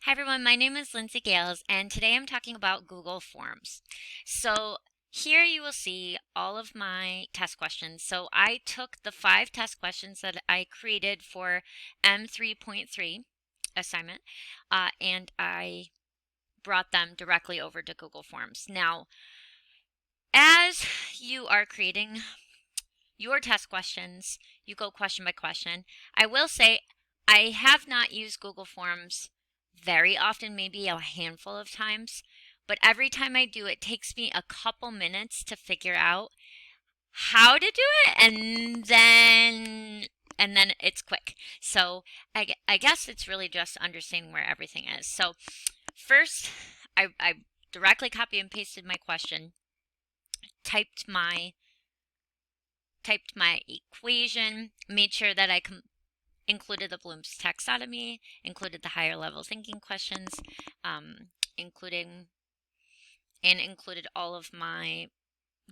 Hi everyone, my name is Lindsay Gales and today I'm talking about Google Forms. So here you will see all of my test questions. So I took the 5 test questions that I created for M3.3 assignment and I brought them directly over to Google Forms. Now, as you are creating your test questions, you go question by question. I will say I have not used Google Forms very often, maybe a handful of times, but every time I do, it takes me a couple minutes to figure out how to do it, and then it's quick. So I guess it's really just understanding where everything is. So first, I directly copy and pasted my question, typed my equation, made sure that I included the Bloom's taxonomy, included the higher level thinking questions, included all of my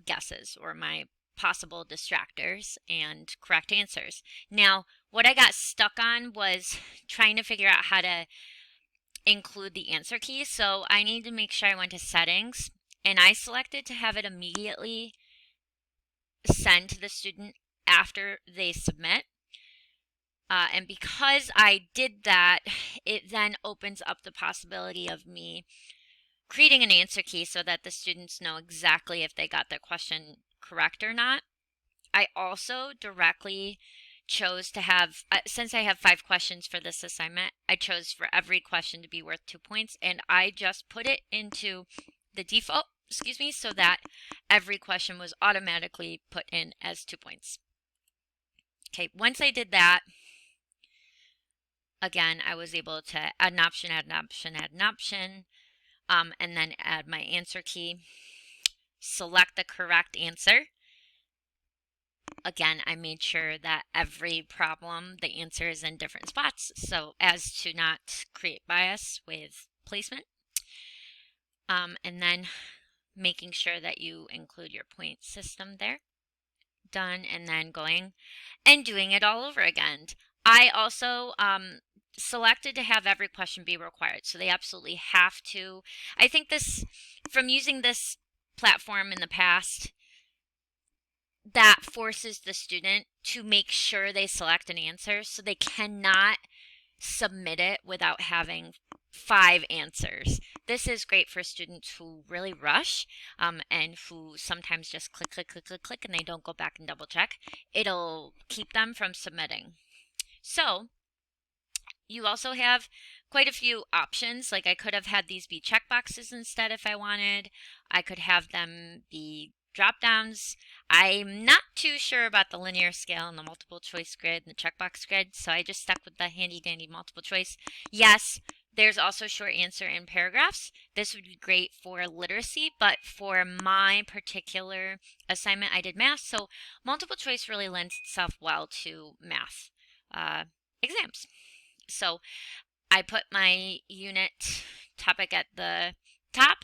guesses or my possible distractors and correct answers. Now, what I got stuck on was trying to figure out how to include the answer key. So I need to make sure I went to settings and I selected to have it immediately send to the student after they submit. And because I did that, it then opens up the possibility of me creating an answer key so that the students know exactly if they got the question correct or not. I also directly chose to have, since I have 5 questions for this assignment, I chose for every question to be worth 2 points, and I just put it into the default, so that every question was automatically put in as 2 points. Okay, once I did that, again, I was able to add an option, and then add my answer key, select the correct answer. Again, I made sure that every problem, the answer is in different spots, so as to not create bias with placement. And then making sure that you include your point system there. Done, and then going and doing it all over again. I also selected to have every question be required, so they absolutely have to. I think this, from using this platform in the past, that forces the student to make sure they select an answer, so they cannot submit it without having 5 answers. This is great for students who really rush and who sometimes just click, and they don't go back and double check. It'll keep them from submitting. So you also have quite a few options. Like I could have had these be checkboxes instead if I wanted. I could have them be drop downs. I'm not too sure about the linear scale and the multiple choice grid and the checkbox grid, so I just stuck with the handy dandy multiple choice. Yes, there's also short answer in paragraphs. This would be great for literacy, but for my particular assignment, I did math, so multiple choice really lends itself well to math exams. So I put my unit topic at the top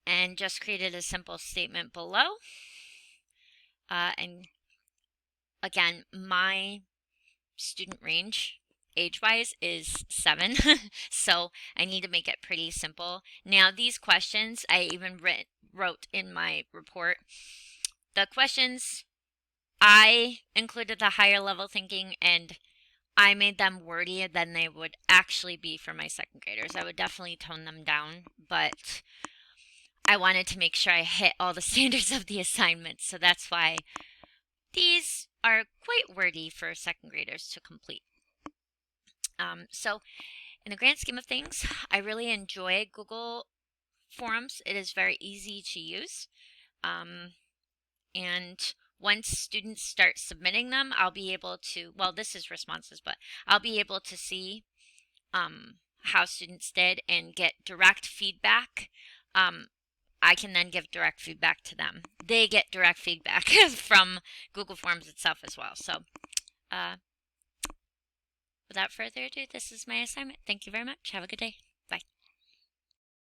and just created a simple statement below. And again, my student range age-wise is 7, so I need to make it pretty simple. Now these questions, I even wrote in my report, the questions, I included the higher level thinking and I made them wordier than they would actually be for my second graders. I would definitely tone them down, but I wanted to make sure I hit all the standards of the assignment, so that's why these are quite wordy for second graders to complete. So in the grand scheme of things, I really enjoy Google Forms. It is very easy to use. And once students start submitting them, I'll be able to, well, this is responses, but I'll be able to see how students did and get direct feedback. I can then give direct feedback to them. They get direct feedback from Google Forms itself as well. So without further ado, this is my assignment. Thank you very much. Have a good day.